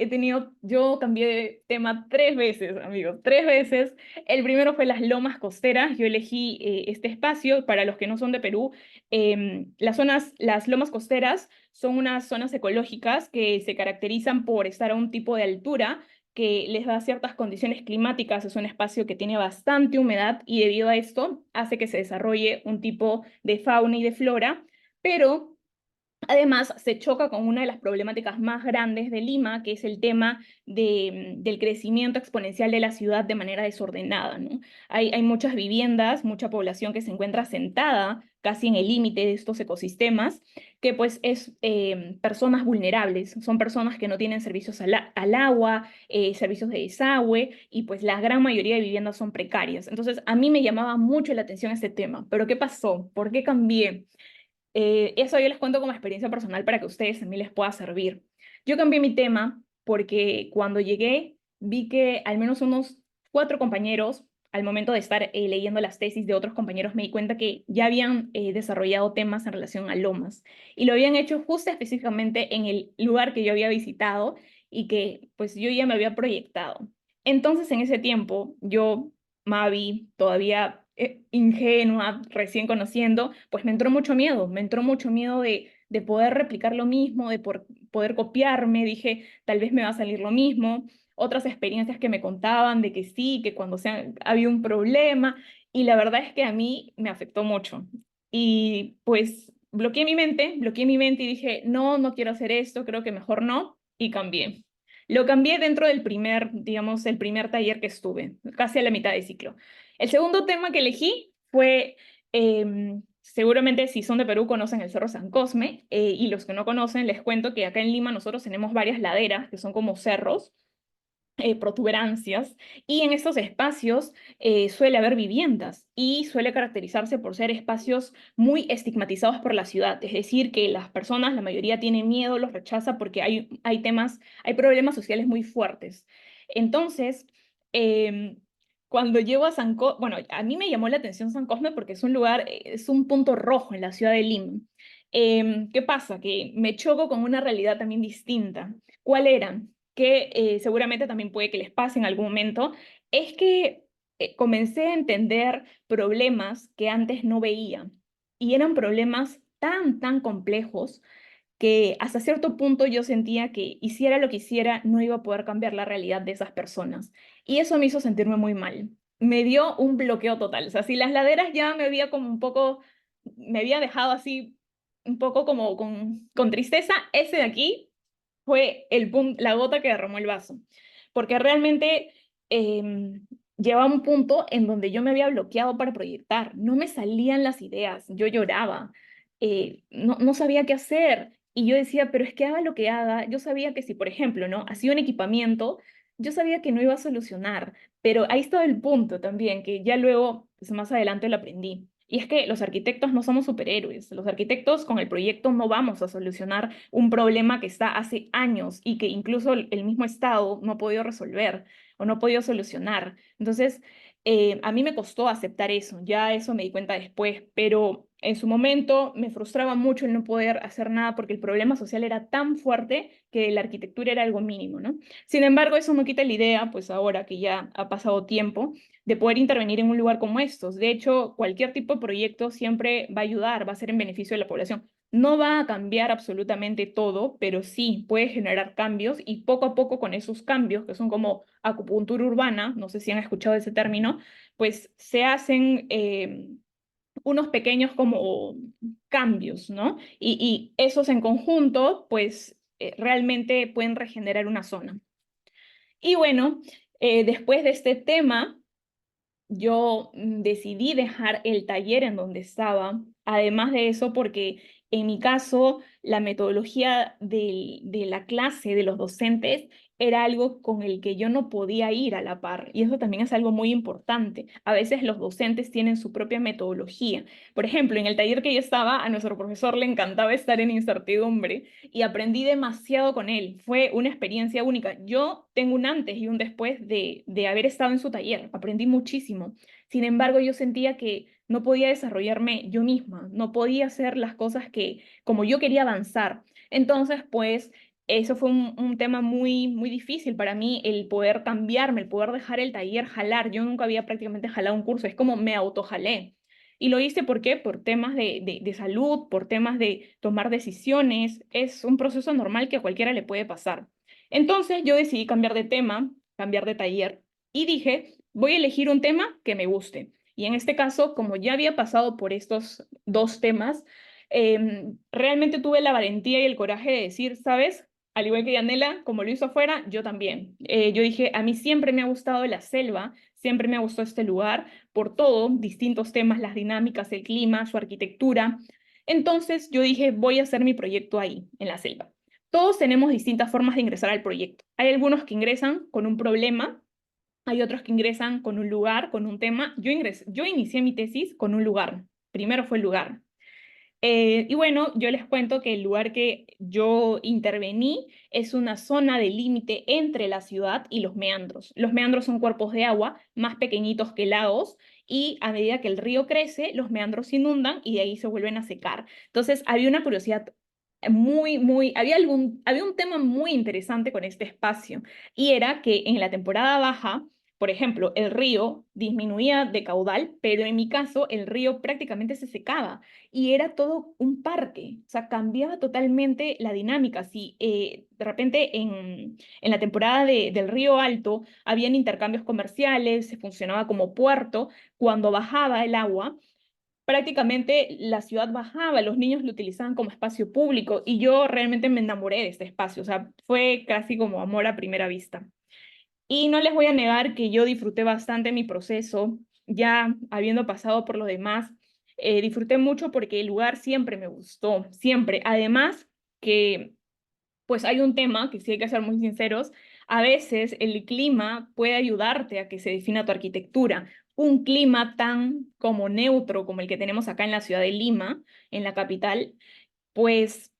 yo cambié de tema 3 veces, amigos, 3 veces. El primero fue las lomas costeras. Yo elegí este espacio. Para los que no son de Perú, las lomas costeras son unas zonas ecológicas que se caracterizan por estar a un tipo de altura que les da ciertas condiciones climáticas. Es un espacio que tiene bastante humedad y debido a esto hace que se desarrolle un tipo de fauna y de flora, pero además se choca con una de las problemáticas más grandes de Lima, que es el tema del crecimiento exponencial de la ciudad de manera desordenada, ¿no? Hay muchas viviendas, mucha población que se encuentra sentada casi en el límite de estos ecosistemas, que pues es personas vulnerables, son personas que no tienen servicios al agua, servicios de desagüe, y pues la gran mayoría de viviendas son precarias. Entonces a mí me llamaba mucho la atención este tema, pero ¿qué pasó? ¿Por qué cambié? Eso yo les cuento como experiencia personal para que a ustedes también les pueda servir. Yo cambié mi tema porque cuando llegué vi que al menos unos 4 compañeros, al momento de estar leyendo las tesis de otros compañeros, me di cuenta que ya habían desarrollado temas en relación a lomas y lo habían hecho justo específicamente en el lugar que yo había visitado y que pues yo ya me había proyectado. Entonces en ese tiempo yo, Mavi, todavía ingenua, recién conociendo, pues me entró mucho miedo de poder replicar lo mismo, de poder copiarme. Dije, tal vez me va a salir lo mismo. Otras experiencias que me contaban de que sí, que cuando había un problema, y la verdad es que a mí me afectó mucho. Y pues bloqueé mi mente y dije, no, no quiero hacer esto, creo que mejor no, y cambié. Lo cambié dentro del digamos, el primer taller que estuve, casi a la mitad de ciclo. El segundo tema que elegí fue, seguramente si son de Perú conocen el Cerro San Cosme, y los que no conocen les cuento que acá en Lima nosotros tenemos varias laderas que son como cerros, protuberancias, y en estos espacios suele haber viviendas y suele caracterizarse por ser espacios muy estigmatizados por la ciudad, es decir, que las personas, la mayoría tiene miedo, los rechaza porque hay problemas sociales muy fuertes. Entonces, cuando llego a bueno, a mí me llamó la atención San Cosme porque es un lugar, es un punto rojo en la ciudad de Lima. ¿Qué pasa? Que me choco con una realidad también distinta. ¿Cuál era? Que seguramente también puede que les pase en algún momento, es que comencé a entender problemas que antes no veía. Y eran problemas tan, tan complejos que hasta cierto punto yo sentía que hiciera lo que hiciera, no iba a poder cambiar la realidad de esas personas. Y eso me hizo sentirme muy mal. Me dio un bloqueo total. O sea, si las laderas ya me había como un poco, me había dejado así un poco como con tristeza, ese de aquí fue la gota que derramó el vaso, porque realmente llegaba a un punto en donde yo me había bloqueado para proyectar, no me salían las ideas, yo lloraba, no sabía qué hacer, y yo decía, pero es que haga lo que haga, yo sabía que si, por ejemplo, ¿no? Hacía un equipamiento, yo sabía que no iba a solucionar, pero ahí estaba el punto también, que ya luego, pues más adelante lo aprendí. Y es que los arquitectos no somos superhéroes. Los arquitectos con el proyecto no vamos a solucionar un problema que está hace años y que incluso el mismo Estado no ha podido resolver o no ha podido solucionar. Entonces, a mí me costó aceptar eso, ya eso me di cuenta después, pero en su momento me frustraba mucho el no poder hacer nada porque el problema social era tan fuerte que la arquitectura era algo mínimo, ¿no? Sin embargo, eso no quita la idea, pues ahora que ya ha pasado tiempo, de poder intervenir en un lugar como estos. De hecho, cualquier tipo de proyecto siempre va a ayudar, va a ser en beneficio de la población. No va a cambiar absolutamente todo, pero sí puede generar cambios y poco a poco con esos cambios, que son como acupuntura urbana, no sé si han escuchado ese término, pues se hacen unos pequeños como cambios, ¿no? Y esos en conjunto, pues realmente pueden regenerar una zona. Y bueno, después de este tema, yo decidí dejar el taller en donde estaba, además de eso, porque en mi caso, la metodología de la clase de los docentes era algo con el que yo no podía ir a la par, y eso también es algo muy importante. A veces los docentes tienen su propia metodología. Por ejemplo, en el taller que yo estaba, a nuestro profesor le encantaba estar en incertidumbre y aprendí demasiado con él. Fue una experiencia única. Yo tengo un antes y un después de haber estado en su taller. Aprendí muchísimo. Sin embargo, yo sentía que no podía desarrollarme yo misma, no podía hacer las cosas que como yo quería avanzar. Entonces, pues, eso fue un tema muy, muy difícil para mí, el poder cambiarme, el poder dejar el taller, jalar. Yo nunca había prácticamente jalado un curso, es como me autojalé. Y lo hice, ¿por qué? Por temas de salud, por temas de tomar decisiones. Es un proceso normal que a cualquiera le puede pasar. Entonces yo decidí cambiar de tema, cambiar de taller, y dije, voy a elegir un tema que me guste. Y en este caso, como ya había pasado por estos dos temas, realmente tuve la valentía y el coraje de decir, ¿sabes? Al igual que Yanela, como lo hizo afuera, yo también. Yo dije, a mí siempre me ha gustado la selva, siempre me ha gustado este lugar, por todo, distintos temas, las dinámicas, el clima, su arquitectura. Entonces yo dije, voy a hacer mi proyecto ahí, en la selva. Todos tenemos distintas formas de ingresar al proyecto. Hay algunos que ingresan con un problema, hay otros que ingresan con un lugar, con un tema. Yo inicié mi tesis con un lugar. Primero fue el lugar. Y bueno, yo les cuento que el lugar que yo intervení es una zona de límite entre la ciudad y los meandros. Los meandros son cuerpos de agua más pequeñitos que lagos y a medida que el río crece, los meandros se inundan y de ahí se vuelven a secar. Entonces, había una curiosidad había un tema muy interesante con este espacio y era que en la temporada baja, por ejemplo, el río disminuía de caudal, pero en mi caso el río prácticamente se secaba y era todo un parque, o sea, cambiaba totalmente la dinámica. Si de repente en la temporada del Río Alto habían intercambios comerciales, se funcionaba como puerto, cuando bajaba el agua, prácticamente la ciudad bajaba, los niños lo utilizaban como espacio público y yo realmente me enamoré de este espacio, o sea, fue casi como amor a primera vista. Y no les voy a negar que yo disfruté bastante mi proceso, ya habiendo pasado por lo demás, disfruté mucho porque el lugar siempre me gustó, siempre. Además que, pues hay un tema que sí hay que ser muy sinceros, a veces el clima puede ayudarte a que se defina tu arquitectura. Un clima tan como neutro como el que tenemos acá en la ciudad de Lima, en la capital, pues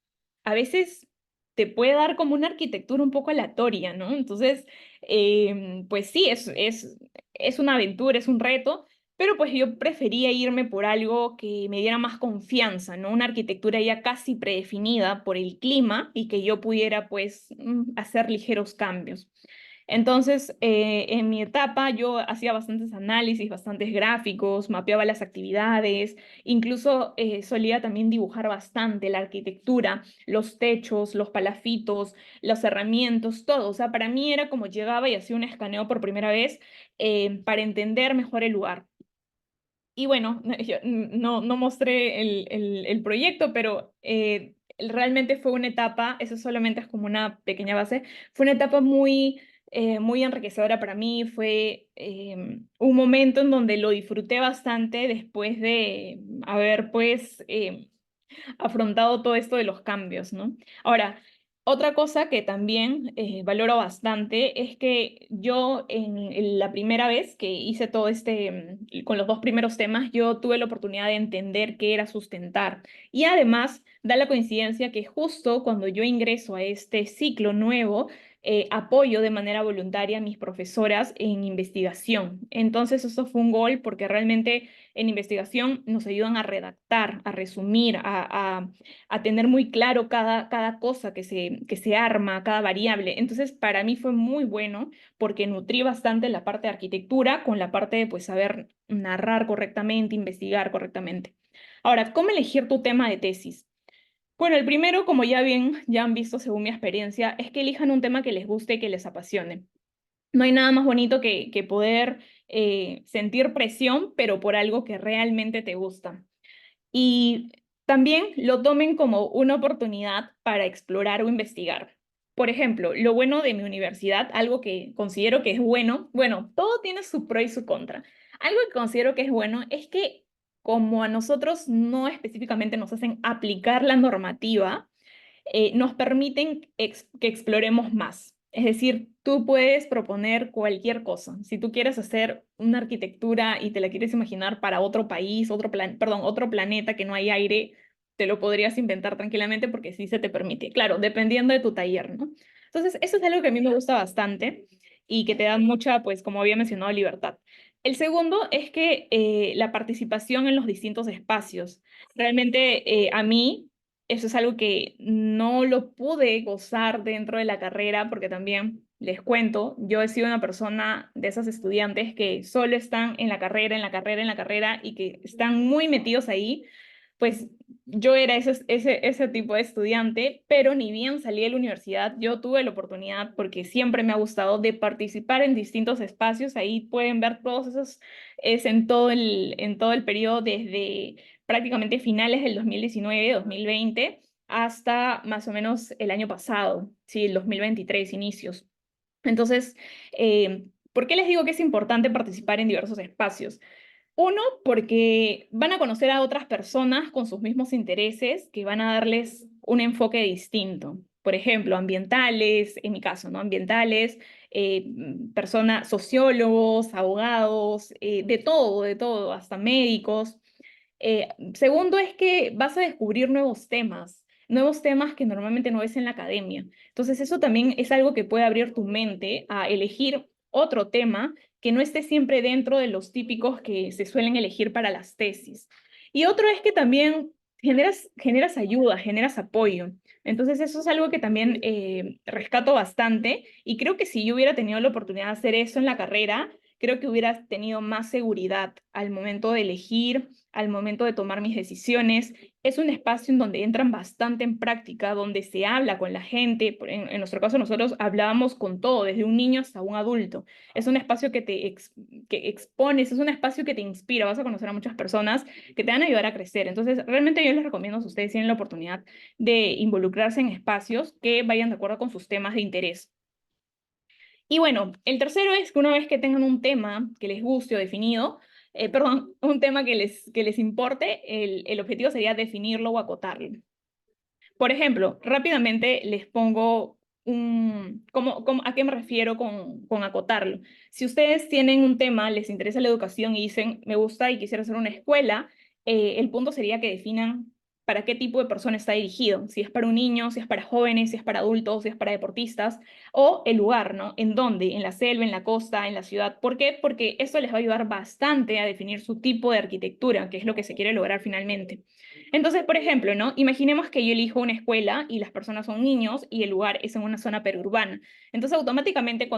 a veces te puede dar como una arquitectura un poco aleatoria, ¿no? Entonces, pues sí, es una aventura, es un reto, pero pues yo prefería irme por algo que me diera más confianza, ¿no? Una arquitectura ya casi predefinida por el clima y que yo pudiera pues hacer ligeros cambios. Entonces, en mi etapa yo hacía bastantes análisis, bastantes gráficos, mapeaba las actividades, incluso solía también dibujar bastante la arquitectura, los techos, los palafitos, los herramientas, todo. O sea, para mí era como llegaba y hacía un escaneo por primera vez para entender mejor el lugar. Y bueno, yo no mostré el proyecto, pero realmente fue una etapa, eso solamente es como una pequeña base, fue una etapa muy enriquecedora para mí, fue un momento en donde lo disfruté bastante después de haber pues afrontado todo esto de los cambios, ¿no? Ahora, otra cosa que también valoro bastante es que yo en la primera vez que hice todo con los dos primeros temas, yo tuve la oportunidad de entender qué era sustentar. Y además, da la coincidencia que justo cuando yo ingreso a este ciclo nuevo, apoyo de manera voluntaria a mis profesoras en investigación. Entonces, eso fue un gol porque realmente en investigación nos ayudan a redactar, a resumir, a tener muy claro cada cosa que se arma, cada variable. Entonces, para mí fue muy bueno porque nutrí bastante la parte de arquitectura con la parte de pues, saber narrar correctamente, investigar correctamente. Ahora, ¿cómo elegir tu tema de tesis? Bueno, el primero, como ya han visto según mi experiencia, es que elijan un tema que les guste y que les apasione. No hay nada más bonito que poder sentir presión, pero por algo que realmente te gusta. Y también lo tomen como una oportunidad para explorar o investigar. Por ejemplo, lo bueno de mi universidad, algo que considero que es bueno, todo tiene su pro y su contra. Algo que considero que es bueno es que como a nosotros no específicamente nos hacen aplicar la normativa, nos permiten que exploremos más. Es decir, tú puedes proponer cualquier cosa. Si tú quieres hacer una arquitectura y te la quieres imaginar para otro país, otro planeta que no hay aire, te lo podrías inventar tranquilamente porque sí se te permite. Claro, dependiendo de tu taller, ¿no? Entonces, eso es algo que a mí me gusta bastante y que te da mucha, pues, como había mencionado, libertad. El segundo es que la participación en los distintos espacios. Realmente a mí eso es algo que no lo pude gozar dentro de la carrera porque también, les cuento, yo he sido una persona de esas estudiantes que solo están en la carrera, en la carrera, en la carrera y que están muy metidos ahí. Pues yo era ese tipo de estudiante, pero ni bien salí de la universidad, yo tuve la oportunidad, porque siempre me ha gustado, de participar en distintos espacios. Ahí pueden ver todos esos, es en todo el periodo desde prácticamente finales del 2019, 2020, hasta más o menos el año pasado, sí, el 2023, inicios. Entonces, ¿por qué les digo que es importante participar en diversos espacios? Uno, porque van a conocer a otras personas con sus mismos intereses que van a darles un enfoque distinto. Por ejemplo, ambientales, en mi caso, ¿no? Ambientales, personas, sociólogos, abogados, de todo, hasta médicos. Segundo es que vas a descubrir nuevos temas que normalmente no ves en la academia. Entonces, eso también es algo que puede abrir tu mente a elegir otro tema que no esté siempre dentro de los típicos que se suelen elegir para las tesis. Y otro es que también generas ayuda, generas apoyo. Entonces, eso es algo que también rescato bastante y creo que si yo hubiera tenido la oportunidad de hacer eso en la carrera, creo que hubiera tenido más seguridad al momento de elegir, al momento de tomar mis decisiones. Es un espacio en donde entran bastante en práctica, donde se habla con la gente. En nuestro caso, nosotros hablábamos con todo, desde un niño hasta un adulto. Es un espacio que expones, es un espacio que te inspira, vas a conocer a muchas personas que te van a ayudar a crecer. Entonces, realmente yo les recomiendo, si ustedes tienen la oportunidad de involucrarse en espacios, que vayan de acuerdo con sus temas de interés. Y bueno, el tercero es que una vez que tengan un tema que les guste o definido, un tema que les importe, el objetivo sería definirlo o acotarlo. Por ejemplo, rápidamente les pongo ¿a qué me refiero con acotarlo? Si ustedes tienen un tema, les interesa la educación y dicen, me gusta y quisiera hacer una escuela, el punto sería que definan para qué tipo de persona está dirigido, si es para un niño, si es para jóvenes, si es para adultos, si es para deportistas, o el lugar, ¿no? ¿En dónde? ¿En la selva, en la costa, en la ciudad? ¿Por qué? Porque eso les va a ayudar bastante a definir su tipo de arquitectura, que es lo que se quiere lograr finalmente. Entonces, por ejemplo, ¿no? Imaginemos que yo elijo una escuela y las personas son niños y el lugar es en una zona periurbana. Entonces, automáticamente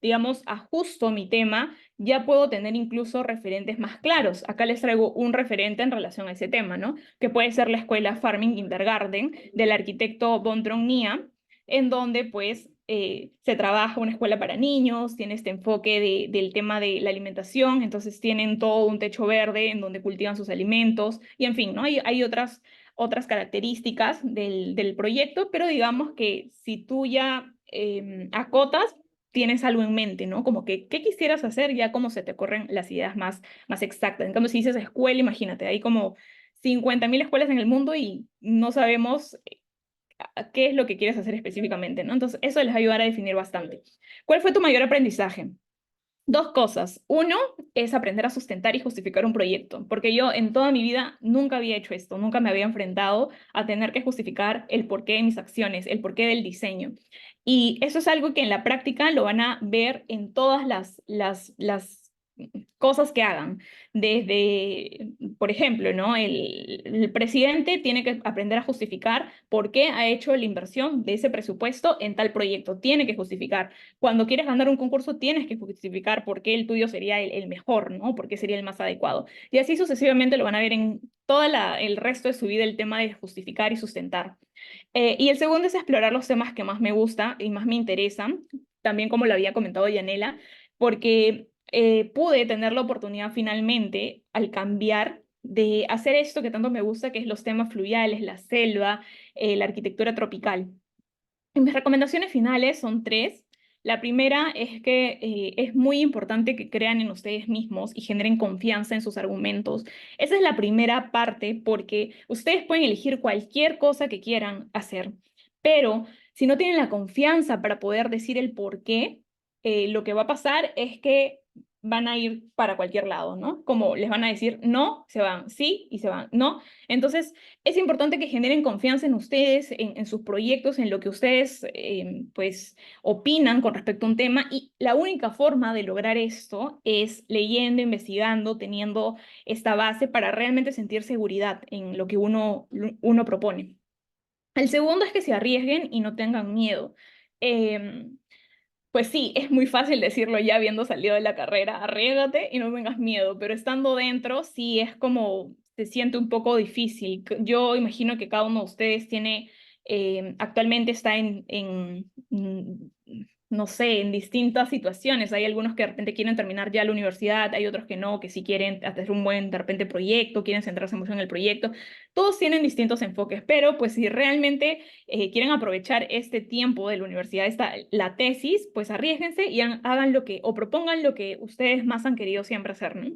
digamos, ajusto mi tema, ya puedo tener incluso referentes más claros. Acá les traigo un referente en relación a ese tema, ¿no? Que puede ser la escuela Farming Kindergarten del arquitecto Bondron Nia, en donde pues se trabaja una escuela para niños, tiene este enfoque del tema de la alimentación, entonces tienen todo un techo verde en donde cultivan sus alimentos, y en fin, ¿no? Hay otras características del proyecto, pero digamos que si tú ya acotas, tienes algo en mente, ¿no? Como que, ¿qué quisieras hacer? Ya como se te ocurren las ideas más exactas. En cambio, si dices escuela, imagínate, hay como 50.000 escuelas en el mundo y no sabemos qué es lo que quieres hacer específicamente, ¿no? Entonces, eso les va a ayudar a definir bastante. ¿Cuál fue tu mayor aprendizaje? Dos cosas. Uno es aprender a sustentar y justificar un proyecto, porque yo en toda mi vida nunca había hecho esto, nunca me había enfrentado a tener que justificar el porqué de mis acciones, el porqué del diseño. Y eso es algo que en la práctica lo van a ver en todas las cosas que hagan. Desde, por ejemplo, ¿no? El presidente tiene que aprender a justificar por qué ha hecho la inversión de ese presupuesto en tal proyecto. Tiene que justificar. Cuando quieres ganar un concurso, tienes que justificar por qué el tuyo sería el mejor, ¿no? Por qué sería el más adecuado. Y así sucesivamente lo van a ver en todo el resto de su vida, el tema de justificar y sustentar. Y el segundo es explorar los temas que más me gustan y más me interesan, también como lo había comentado Yanela, porque pude tener la oportunidad finalmente al cambiar de hacer esto que tanto me gusta, que es los temas fluviales, la selva, la arquitectura tropical. Y mis recomendaciones finales son tres. La primera es que es muy importante que crean en ustedes mismos y generen confianza en sus argumentos. Esa es la primera parte porque ustedes pueden elegir cualquier cosa que quieran hacer, pero si no tienen la confianza para poder decir el por qué, lo que va a pasar es que van a ir para cualquier lado, ¿no? Como les van a decir no, se van, sí y se van, no. Entonces, es importante que generen confianza en ustedes, en sus proyectos, en lo que ustedes pues opinan con respecto a un tema y la única forma de lograr esto es leyendo, investigando, teniendo esta base para realmente sentir seguridad en lo que uno propone. El segundo es que se arriesguen y no tengan miedo. Pues sí, es muy fácil decirlo ya habiendo salido de la carrera, arriésgate y no tengas miedo, pero estando dentro sí es como se siente un poco difícil. Yo imagino que cada uno de ustedes tiene, actualmente está no sé, en distintas situaciones. Hay algunos que de repente quieren terminar ya la universidad, hay otros que no, que sí quieren hacer un buen, de repente, proyecto, quieren centrarse mucho en el proyecto. Todos tienen distintos enfoques, pero pues si realmente quieren aprovechar este tiempo de la universidad, la tesis, pues arriésguense y hagan lo que, o propongan lo que ustedes más han querido siempre hacer, ¿no?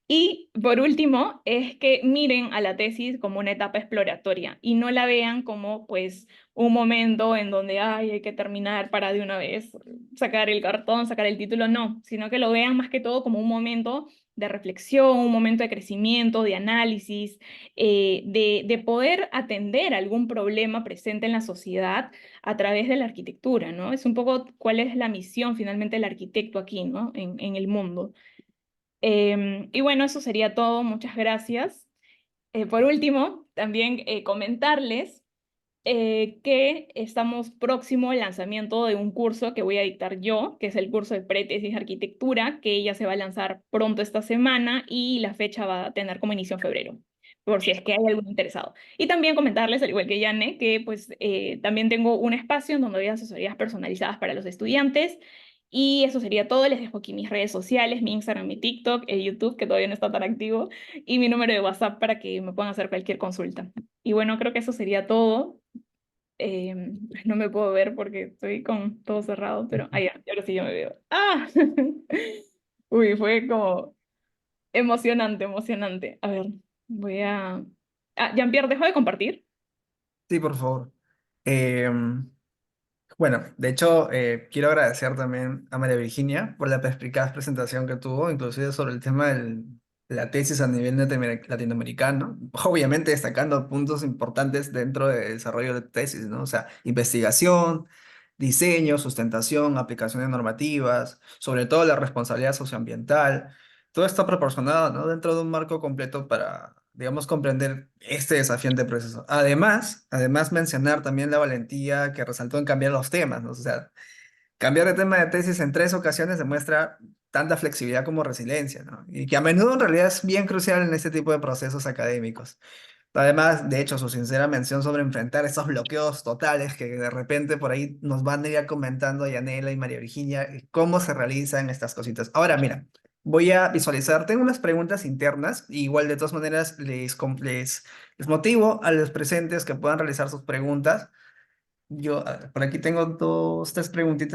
Y por último, es que miren a la tesis como una etapa exploratoria y no la vean como pues un momento en donde ay, hay que terminar para de una vez sacar el cartón, sacar el título, no, sino que lo vean más que todo como un momento de reflexión, un momento de crecimiento, de análisis, de poder atender algún problema presente en la sociedad a través de la arquitectura, ¿no? Es un poco cuál es la misión finalmente del arquitecto aquí, ¿no? En el mundo. Y bueno, eso sería todo. Muchas gracias. Por último, también comentarles que estamos próximo al lanzamiento de un curso que voy a dictar yo, que es el curso de Pretesis de Arquitectura, que ya se va a lanzar pronto esta semana y la fecha va a tener como inicio en febrero, por si es que hay algún interesado. Y también comentarles, al igual que Yane, que pues también tengo un espacio en donde doy asesorías personalizadas para los estudiantes. Y eso sería todo. Les dejo aquí mis redes sociales, mi Instagram, mi TikTok, el YouTube, que todavía no está tan activo, y mi número de WhatsApp para que me puedan hacer cualquier consulta. Y bueno, creo que eso sería todo. No me puedo ver porque estoy con todo cerrado, pero ya, ahora sí yo me veo. ¡Ah! Uy, fue como emocionante, emocionante. A ver, voy a... Ah, Jean-Pierre, ¿dejo de compartir? Sí, por favor. Em, Bueno, de hecho, quiero agradecer también a María Virginia por la perspicaz presentación que tuvo, inclusive sobre el tema de la tesis a nivel latinoamericano, obviamente destacando puntos importantes dentro del desarrollo de tesis, ¿no? O sea, investigación, diseño, sustentación, aplicaciones normativas, sobre todo la responsabilidad socioambiental, todo está proporcionado, ¿no? Dentro de un marco completo para, digamos, comprender este desafiante proceso. Además mencionar también la valentía que resaltó en cambiar los temas, ¿no? O sea, cambiar de tema de tesis en 3 ocasiones demuestra tanta flexibilidad como resiliencia, ¿no? Y que a menudo en realidad es bien crucial en este tipo de procesos académicos. Además, de hecho, su sincera mención sobre enfrentar esos bloqueos totales que de repente por ahí nos van a ir comentando Yanela y María Virginia, cómo se realizan estas cositas. Ahora, mira, voy a visualizar. Tengo unas preguntas internas, igual de todas maneras les motivo a los presentes que puedan realizar sus preguntas. Yo por aquí tengo 2, 3 preguntitas